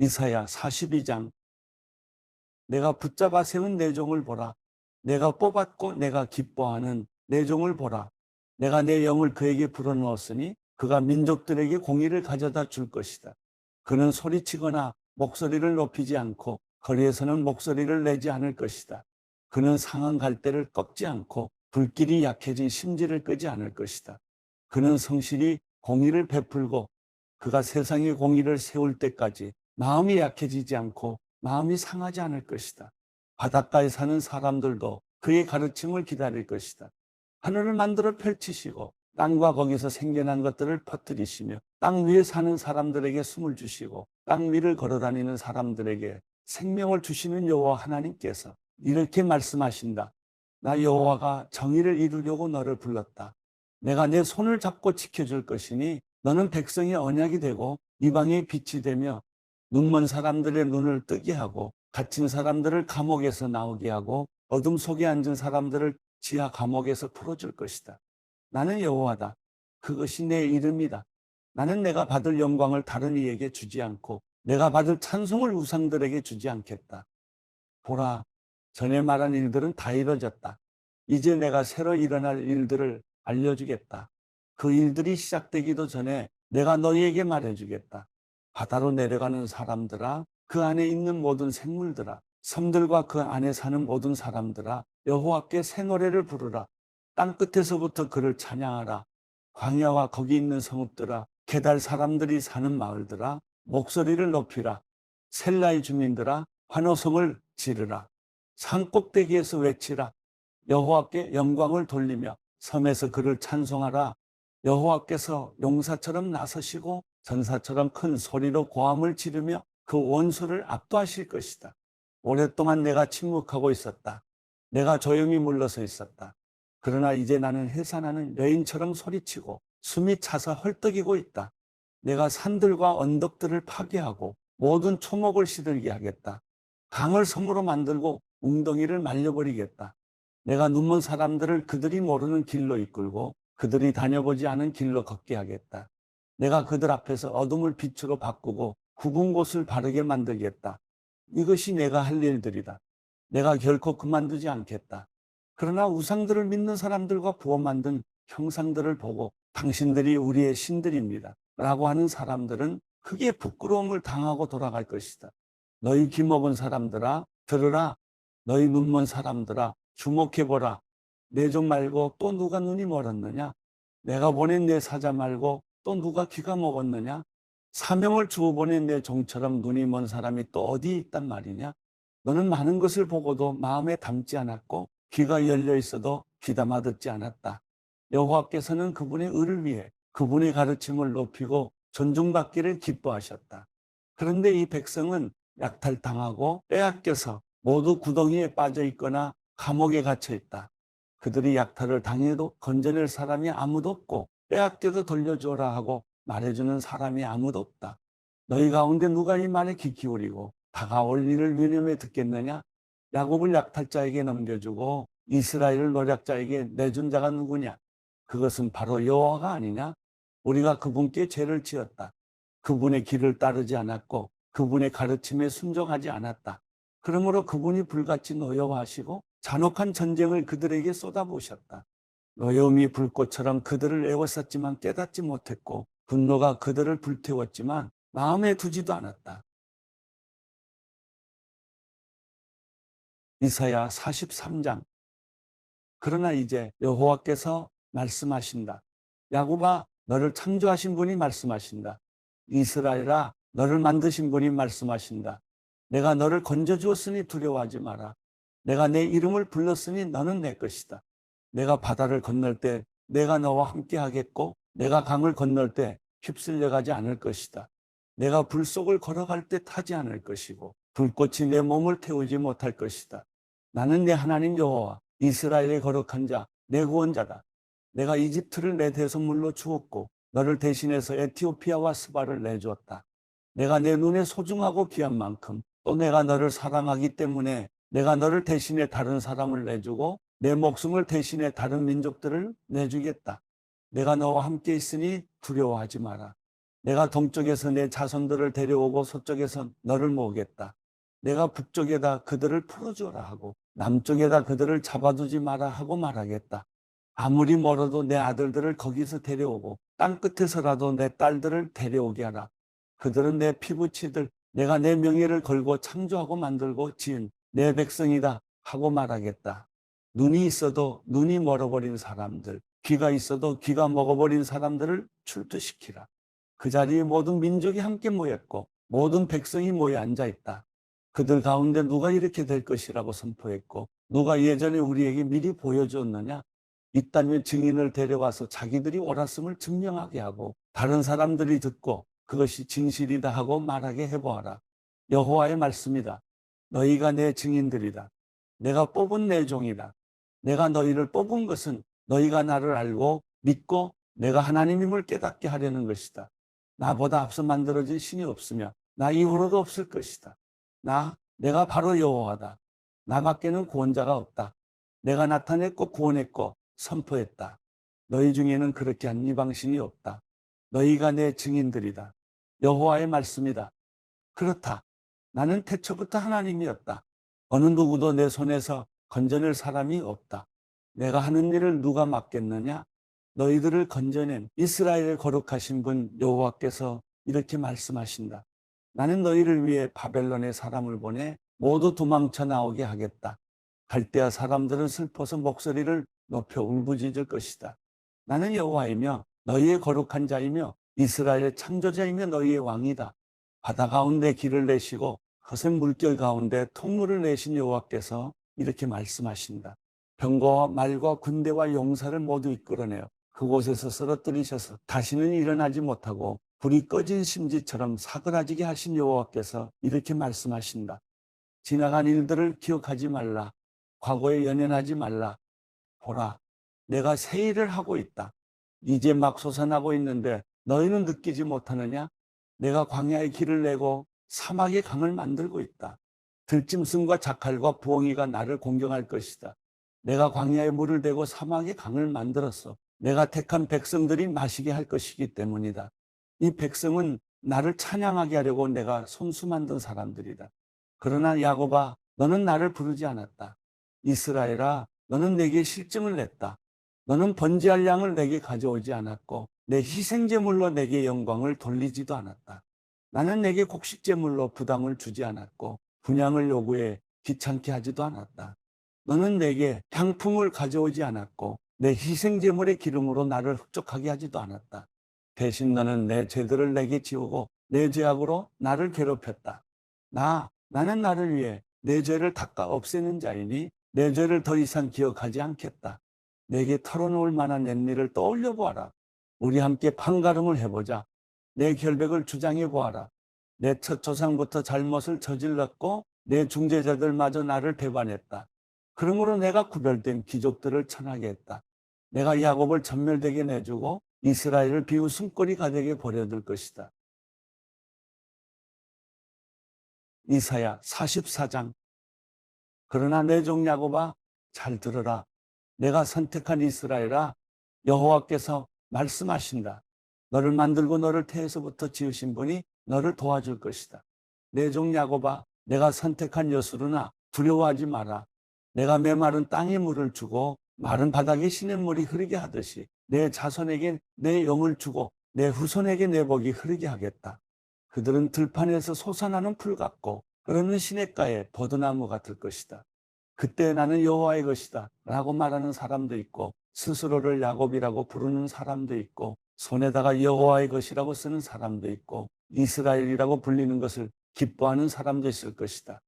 이사야 42장. 내가 붙잡아 세운 내 종을 보라. 내가 뽑았고 내가 기뻐하는 내 종을 보라. 내가 내 영을 그에게 불어넣었으니 그가 민족들에게 공의를 가져다 줄 것이다. 그는 소리치거나 목소리를 높이지 않고 거리에서는 목소리를 내지 않을 것이다. 그는 상한 갈대를 꺾지 않고 불길이 약해진 심지를 끄지 않을 것이다. 그는 성실히 공의를 베풀고 그가 세상의 공의를 세울 때까지 마음이 약해지지 않고 마음이 상하지 않을 것이다. 바닷가에 사는 사람들도 그의 가르침을 기다릴 것이다. 하늘을 만들어 펼치시고 땅과 거기서 생겨난 것들을 퍼뜨리시며 땅 위에 사는 사람들에게 숨을 주시고 땅 위를 걸어다니는 사람들에게 생명을 주시는 여호와 하나님께서 이렇게 말씀하신다. 나 여호와가 정의를 이루려고 너를 불렀다. 내가 내 손을 잡고 지켜줄 것이니 너는 백성의 언약이 되고 이방의 빛이 되며 눈먼 사람들의 눈을 뜨게 하고 갇힌 사람들을 감옥에서 나오게 하고 어둠 속에 앉은 사람들을 지하 감옥에서 풀어줄 것이다. 나는 여호와다. 그것이 내 이름이다. 나는 내가 받을 영광을 다른 이에게 주지 않고 내가 받을 찬송을 우상들에게 주지 않겠다. 보라, 전에 말한 일들은 다 이루어졌다. 이제 내가 새로 일어날 일들을 알려주겠다. 그 일들이 시작되기도 전에 내가 너희에게 말해주겠다. 바다로 내려가는 사람들아, 그 안에 있는 모든 생물들아, 섬들과 그 안에 사는 모든 사람들아, 여호와께 새 노래를 부르라. 땅 끝에서부터 그를 찬양하라. 광야와 거기 있는 성읍들아, 게달 사람들이 사는 마을들아, 목소리를 높이라. 셀라의 주민들아, 환호성을 지르라. 산 꼭대기에서 외치라. 여호와께 영광을 돌리며 섬에서 그를 찬송하라. 여호와께서 용사처럼 나서시고 전사처럼 큰 소리로 고함을 지르며 그 원수를 압도하실 것이다. 오랫동안 내가 침묵하고 있었다. 내가 조용히 물러서 있었다. 그러나 이제 나는 해산하는 여인처럼 소리치고 숨이 차서 헐떡이고 있다. 내가 산들과 언덕들을 파괴하고 모든 초목을 시들게 하겠다. 강을 섬으로 만들고 웅덩이를 말려버리겠다. 내가 눈먼 사람들을 그들이 모르는 길로 이끌고 그들이 다녀보지 않은 길로 걷게 하겠다. 내가 그들 앞에서 어둠을 빛으로 바꾸고 굽은 곳을 바르게 만들겠다. 이것이 내가 할 일들이다. 내가 결코 그만두지 않겠다. 그러나 우상들을 믿는 사람들과 부어 만든 형상들을 보고 당신들이 우리의 신들입니다 라고 하는 사람들은 크게 부끄러움을 당하고 돌아갈 것이다. 너희 귀먹은 사람들아 들으라. 너희 눈먼 사람들아 주목해보라. 내 종 말고 또 누가 눈이 멀었느냐? 내가 보낸 내 사자 말고 또 누가 귀가 먹었느냐? 사명을 주어 보낸 내 종처럼 눈이 먼 사람이 또 어디 있단 말이냐? 너는 많은 것을 보고도 마음에 담지 않았고 귀가 열려 있어도 귀담아 듣지 않았다. 여호와께서는 그분의 의를 위해 그분의 가르침을 높이고 존중받기를 기뻐하셨다. 그런데 이 백성은 약탈당하고 빼앗겨서 모두 구덩이에 빠져 있거나 감옥에 갇혀 있다. 그들이 약탈을 당해도 건져낼 사람이 아무도 없고 빼앗겨도 돌려주어라 하고 말해주는 사람이 아무도 없다. 너희 가운데 누가 이 말에 귀 기울이고 다가올 일을 유념해 듣겠느냐? 야곱을 약탈자에게 넘겨주고 이스라엘을 노략자에게 내준 자가 누구냐? 그것은 바로 여호와가 아니냐? 우리가 그분께 죄를 지었다. 그분의 길을 따르지 않았고 그분의 가르침에 순종하지 않았다. 그러므로 그분이 불같이 노여워하시고 잔혹한 전쟁을 그들에게 쏟아부으셨다. 노여움이 불꽃처럼 그들을 애워쌌지만 깨닫지 못했고 분노가 그들을 불태웠지만 마음에 두지도 않았다. 이사야 43장. 그러나 이제 여호와께서 말씀하신다. 야곱아, 너를 창조하신 분이 말씀하신다. 이스라엘아, 너를 만드신 분이 말씀하신다. 내가 너를 건져주었으니 두려워하지 마라. 내가 내 이름을 불렀으니 너는 내 것이다. 내가 바다를 건널 때 내가 너와 함께 하겠고 내가 강을 건널 때 휩쓸려 가지 않을 것이다. 내가 불 속을 걸어갈 때 타지 않을 것이고 불꽃이 내 몸을 태우지 못할 것이다. 나는 내 하나님 여호와 이스라엘의 거룩한 자 내 구원자다. 내가 이집트를 내 대속물로 주었고 너를 대신해서 에티오피아와 스바를 내주었다. 내가 내 눈에 소중하고 귀한 만큼 또 내가 너를 사랑하기 때문에 내가 너를 대신해 다른 사람을 내주고 내 목숨을 대신해 다른 민족들을 내주겠다. 내가 너와 함께 있으니 두려워하지 마라. 내가 동쪽에서 내 자손들을 데려오고 서쪽에서 너를 모으겠다. 내가 북쪽에다 그들을 풀어주라 하고 남쪽에다 그들을 잡아두지 마라 하고 말하겠다. 아무리 멀어도 내 아들들을 거기서 데려오고 땅 끝에서라도 내 딸들을 데려오게 하라. 그들은 내 피부치들, 내가 내 명예를 걸고 창조하고 만들고 지은 내 백성이다 하고 말하겠다. 눈이 있어도 눈이 멀어버린 사람들, 귀가 있어도 귀가 먹어버린 사람들을 출두시키라. 그 자리에 모든 민족이 함께 모였고 모든 백성이 모여 앉아있다. 그들 가운데 누가 이렇게 될 것이라고 선포했고 누가 예전에 우리에게 미리 보여줬느냐? 있다면 증인을 데려와서 자기들이 옳았음을 증명하게 하고 다른 사람들이 듣고 그것이 진실이다 하고 말하게 해보아라. 여호와의 말씀이다. 너희가 내 증인들이다. 내가 뽑은 내 종이다. 내가 너희를 뽑은 것은 너희가 나를 알고 믿고 내가 하나님임을 깨닫게 하려는 것이다. 나보다 앞서 만들어진 신이 없으며 나 이후로도 없을 것이다. 내가 바로 여호와다. 나밖에는 구원자가 없다. 내가 나타냈고 구원했고 선포했다. 너희 중에는 그렇게 한 이방신이 없다. 너희가 내 증인들이다. 여호와의 말씀이다. 그렇다. 나는 태초부터 하나님이었다. 어느 누구도 내 손에서 건져낼 사람이 없다. 내가 하는 일을 누가 맡겠느냐? 너희들을 건져낸 이스라엘의 거룩하신 분 여호와께서 이렇게 말씀하신다. 나는 너희를 위해 바벨론에 사람을 보내 모두 도망쳐 나오게 하겠다. 갈대아 사람들은 슬퍼서 목소리를 높여 울부짖을 것이다. 나는 여호와이며 너희의 거룩한 자이며 이스라엘의 창조자이며 너희의 왕이다. 바다 가운데 길을 내시고 거센 물결 가운데 통로를 내신 여호와께서 이렇게 말씀하신다. 병거와 말과 군대와 용사를 모두 이끌어내어 그곳에서 쓰러뜨리셔서 다시는 일어나지 못하고 불이 꺼진 심지처럼 사그라지게 하신 여호와께서 이렇게 말씀하신다. 지나간 일들을 기억하지 말라. 과거에 연연하지 말라. 보라, 내가 새 일을 하고 있다. 이제 막 솟아나고 있는데 너희는 느끼지 못하느냐? 내가 광야에 길을 내고 사막에 강을 만들고 있다. 들짐승과 자칼과 부엉이가 나를 공경할 것이다. 내가 광야에 물을 대고 사막에 강을 만들었어. 내가 택한 백성들이 마시게 할 것이기 때문이다. 이 백성은 나를 찬양하게 하려고 내가 손수 만든 사람들이다. 그러나 야곱아, 너는 나를 부르지 않았다. 이스라엘아, 너는 내게 실증을 냈다. 너는 번제할 양을 내게 가져오지 않았고 내 희생제물로 내게 영광을 돌리지도 않았다. 나는 내게 곡식제물로 부담을 주지 않았고 분향을 요구해 귀찮게 하지도 않았다. 너는 내게 향품을 가져오지 않았고 내 희생제물의 기름으로 나를 흡족하게 하지도 않았다. 대신 너는 내 죄들을 내게 지우고 내 죄악으로 나를 괴롭혔다. 나는 나를 위해 내 죄를 닦아 없애는 자이니 내 죄를 더 이상 기억하지 않겠다. 내게 털어놓을 만한 옛일을 떠올려 보아라. 우리 함께 판가름을 해보자. 내 결백을 주장해 보아라. 내 첫 조상부터 잘못을 저질렀고 내 중재자들마저 나를 배반했다. 그러므로 내가 구별된 귀족들을 천하게 했다. 내가 야곱을 전멸되게 내주고 이스라엘을 비웃음거리가 되게 버려둘 것이다. 이사야 44장. 그러나 내 종 야곱아, 잘 들어라. 내가 선택한 이스라엘아, 여호와께서 말씀하신다. 너를 만들고 너를 태에서부터 지으신 분이 너를 도와줄 것이다. 내 종 야곱아, 내가 선택한 여수르나 두려워하지 마라. 내가 메마른 땅에 물을 주고 마른 바닥에 시냇물이 흐르게 하듯이 내 자손에게 내 영을 주고 내 후손에게 내 복이 흐르게 하겠다. 그들은 들판에서 솟아나는 풀 같고 흐르는 시냇가에 버드나무 같을 것이다. 그때 나는 여호와의 것이다 라고 말하는 사람도 있고 스스로를 야곱이라고 부르는 사람도 있고 손에다가 여호와의 것이라고 쓰는 사람도 있고 이스라엘이라고 불리는 것을 기뻐하는 사람도 있을 것이다.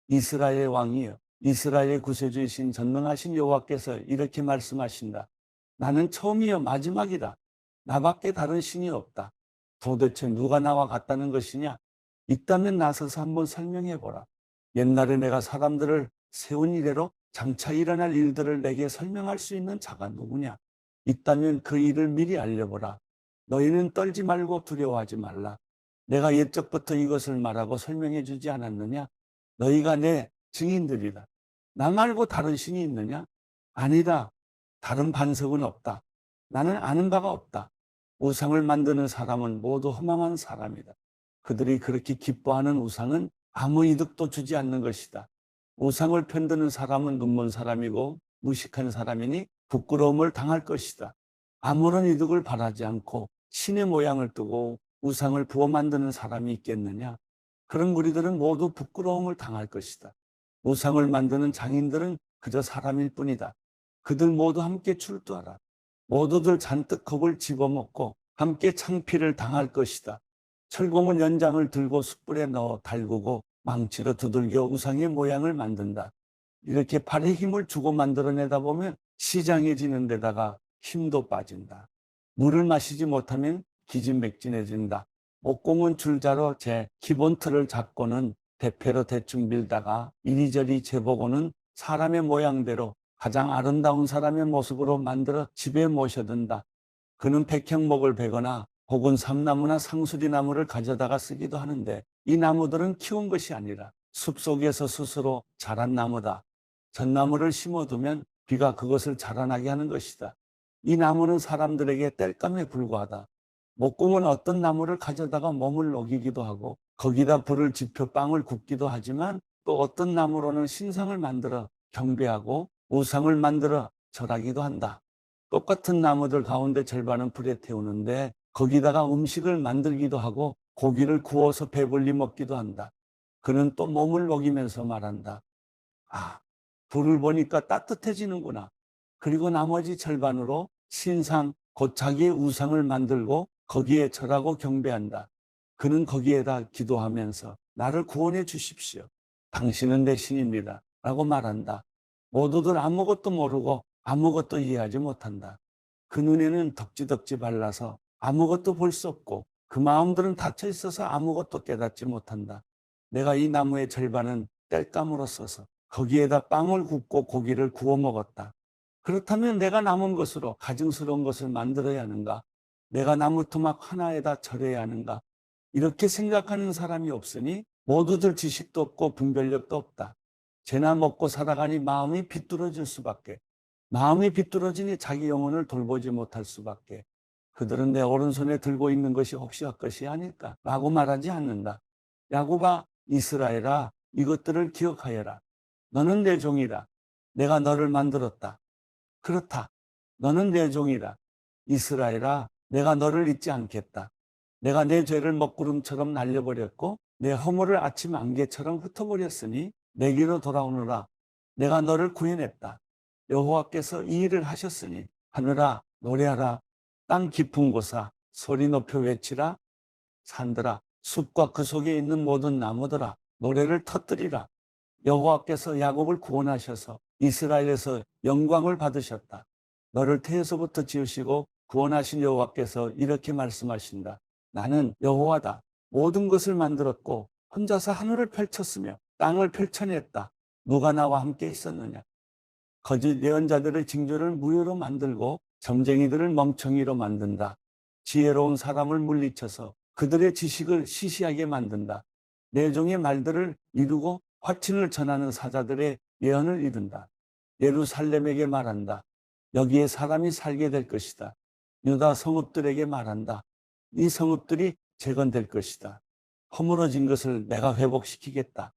이스라엘의 왕이여, 이스라엘의 구세주이신 전능하신 여호와께서 이렇게 말씀하신다. 나는 처음이요 마지막이다. 나밖에 다른 신이 없다. 도대체 누가 나와 같다는 것이냐? 있다면 나서서 한번 설명해보라. 옛날에 내가 사람들을 세운 이래로 장차 일어날 일들을 내게 설명할 수 있는 자가 누구냐? 있다면 그 일을 미리 알려보라. 너희는 떨지 말고 두려워하지 말라. 내가 옛적부터 이것을 말하고 설명해 주지 않았느냐? 너희가 내 증인들이다. 나 말고 다른 신이 있느냐? 아니다. 다른 반석은 없다. 나는 아는 바가 없다. 우상을 만드는 사람은 모두 허망한 사람이다. 그들이 그렇게 기뻐하는 우상은 아무 이득도 주지 않는 것이다. 우상을 편드는 사람은 눈먼 사람이고 무식한 사람이니 부끄러움을 당할 것이다. 아무런 이득을 바라지 않고 신의 모양을 뜨고 우상을 부어 만드는 사람이 있겠느냐? 그런 무리들은 모두 부끄러움을 당할 것이다. 우상을 만드는 장인들은 그저 사람일 뿐이다. 그들 모두 함께 출두하라. 모두들 잔뜩 겁을 집어먹고 함께 창피를 당할 것이다. 철공은 연장을 들고 숯불에 넣어 달구고 망치로 두들겨 우상의 모양을 만든다. 이렇게 팔에 힘을 주고 만들어내다 보면 시장해지는 데다가 힘도 빠진다. 물을 마시지 못하면 기진맥진해진다. 목공은 줄자로 제 기본 틀을 잡고는 대패로 대충 밀다가 이리저리 재보고는 사람의 모양대로 가장 아름다운 사람의 모습으로 만들어 집에 모셔든다. 그는 백향목을 베거나 혹은 삼나무나 상수리나무를 가져다가 쓰기도 하는데 이 나무들은 키운 것이 아니라 숲속에서 스스로 자란 나무다. 전나무를 심어두면 비가 그것을 자라나게 하는 것이다. 이 나무는 사람들에게 땔감에 불과하다. 목공은 어떤 나무를 가져다가 몸을 녹이기도 하고 거기다 불을 지펴 빵을 굽기도 하지만 또 어떤 나무로는 신상을 만들어 경배하고 우상을 만들어 절하기도 한다. 똑같은 나무들 가운데 절반은 불에 태우는데 거기다가 음식을 만들기도 하고 고기를 구워서 배불리 먹기도 한다. 그는 또 몸을 녹이면서 말한다. 아, 불을 보니까 따뜻해지는구나. 그리고 나머지 절반으로 신상, 곧 자기의 우상을 만들고 거기에 절하고 경배한다. 그는 거기에다 기도하면서 나를 구원해 주십시오. 당신은 내 신입니다. 라고 말한다. 모두들 아무것도 모르고 아무것도 이해하지 못한다. 그 눈에는 덕지덕지 발라서 아무것도 볼 수 없고 그 마음들은 닫혀 있어서 아무것도 깨닫지 못한다. 내가 이 나무의 절반은 땔감으로 써서 거기에다 빵을 굽고 고기를 구워 먹었다. 그렇다면 내가 남은 것으로 가증스러운 것을 만들어야 하는가? 내가 나무 토막 하나에다 절해야 하는가? 이렇게 생각하는 사람이 없으니 모두들 지식도 없고 분별력도 없다. 죄나 먹고 살아가니 마음이 비뚤어질 수밖에. 마음이 비뚤어지니 자기 영혼을 돌보지 못할 수밖에. 그들은 내 오른손에 들고 있는 것이 혹시 헛것이 아닐까? 라고 말하지 않는다. 야곱아, 이스라엘아, 이것들을 기억하여라. 너는 내 종이다. 내가 너를 만들었다. 그렇다. 너는 내 종이다. 이스라엘아, 내가 너를 잊지 않겠다. 내가 내 죄를 먹구름처럼 날려버렸고 내 허물을 아침 안개처럼 흩어버렸으니 내게로 돌아오너라. 내가 너를 구해냈다. 여호와께서 이 일을 하셨으니 하늘아 노래하라. 땅 깊은 곳아 소리 높여 외치라. 산들아 숲과 그 속에 있는 모든 나무들아 노래를 터뜨리라. 여호와께서 야곱을 구원하셔서 이스라엘에서 영광을 받으셨다. 너를 태에서부터 지으시고 구원하신 여호와께서 이렇게 말씀하신다. 나는 여호와다. 모든 것을 만들었고 혼자서 하늘을 펼쳤으며 땅을 펼쳐냈다. 누가 나와 함께 있었느냐? 거짓 예언자들의 징조를 무효로 만들고 점쟁이들을 멍청이로 만든다. 지혜로운 사람을 물리쳐서 그들의 지식을 시시하게 만든다. 내 종의 말들을 이루고 화친을 전하는 사자들의 예언을 이룬다. 예루살렘에게 말한다. 여기에 사람이 살게 될 것이다. 유다 성읍들에게 말한다. 이 성읍들이 재건될 것이다. 허물어진 것을 내가 회복시키겠다.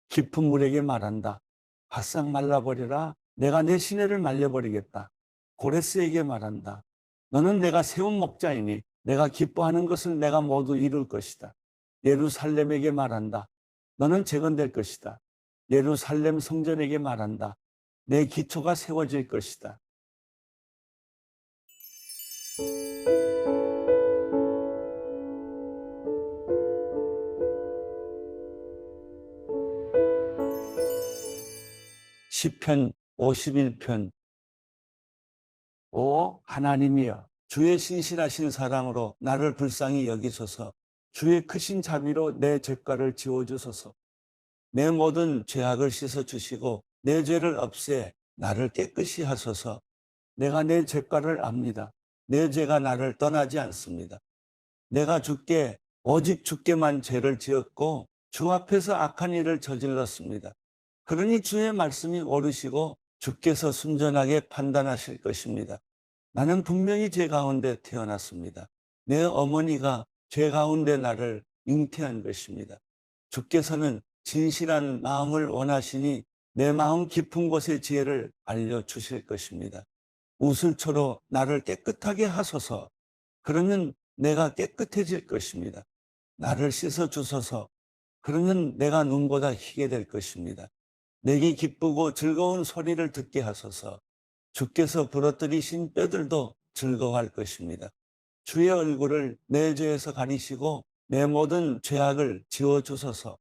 깊은 물에게 말한다. 바싹 말라버려라. 내가 내 시내를 말려버리겠다. 고레스에게 말한다. 너는 내가 세운 목자이니 내가 기뻐하는 것을 내가 모두 이룰 것이다. 예루살렘에게 말한다. 너는 재건될 것이다. 예루살렘 성전에게 말한다. 내 기초가 세워질 것이다. 시편 51편. 오 하나님이여, 주의 신실하신 사랑으로 나를 불쌍히 여기소서. 주의 크신 자비로 내 죄가를 지워주소서. 내 모든 죄악을 씻어주시고 내 죄를 없애 나를 깨끗이 하소서. 내가 내 죄가를 압니다. 내 죄가 나를 떠나지 않습니다. 내가 주께 오직 주께만 죄를 지었고 주 앞에서 악한 일을 저질렀습니다. 그러니 주의 말씀이 옳으시고 주께서 순전하게 판단하실 것입니다. 나는 분명히 죄 가운데 태어났습니다. 내 어머니가 죄 가운데 나를 잉태한 것입니다. 주께서는 진실한 마음을 원하시니 내 마음 깊은 곳의 지혜를 알려주실 것입니다. 우슬초로 나를 깨끗하게 하소서. 그러면 내가 깨끗해질 것입니다. 나를 씻어 주소서. 그러면 내가 눈보다 희게 될 것입니다. 내게 기쁘고 즐거운 소리를 듣게 하소서. 주께서 부러뜨리신 뼈들도 즐거워할 것입니다. 주의 얼굴을 내 죄에서 가리시고 내 모든 죄악을 지워주소서.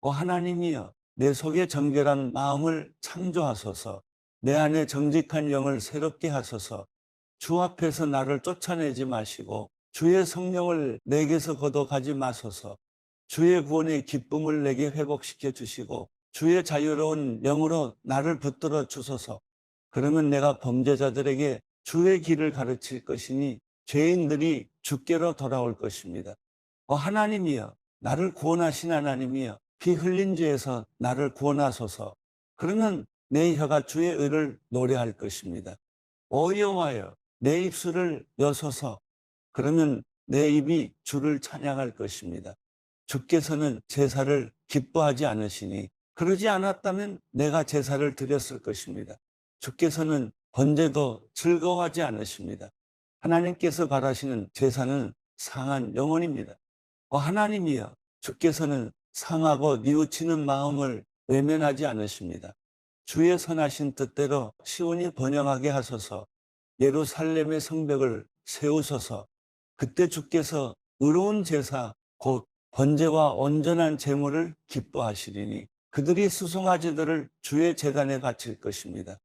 오 하나님이여, 내 속에 정결한 마음을 창조하소서. 내 안에 정직한 영을 새롭게 하소서. 주 앞에서 나를 쫓아내지 마시고 주의 성령을 내게서 거둬가지 마소서. 주의 구원의 기쁨을 내게 회복시켜 주시고 주의 자유로운 영으로 나를 붙들어 주소서. 그러면 내가 범죄자들에게 주의 길을 가르칠 것이니 죄인들이 주께로 돌아올 것입니다. 하나님이여, 나를 구원하신 하나님이여, 피 흘린 죄에서 나를 구원하소서. 그러면 내 혀가 주의 의를 노래할 것입니다. 여호와여, 내 입술을 여소서. 그러면 내 입이 주를 찬양할 것입니다. 주께서는 제사를 기뻐하지 않으시니 그러지 않았다면 내가 제사를 드렸을 것입니다. 주께서는 번제도 즐거워하지 않으십니다. 하나님께서 바라시는 제사는 상한 영혼입니다. 하나님이여, 주께서는 상하고 뉘우치는 마음을 외면하지 않으십니다. 주의 선하신 뜻대로 시온이 번영하게 하소서. 예루살렘의 성벽을 세우소서. 그때 주께서 의로운 제사 곧 번제와 온전한 제물을 기뻐하시리니 그들이 수송아지들을 주의 제단에 바칠 것입니다.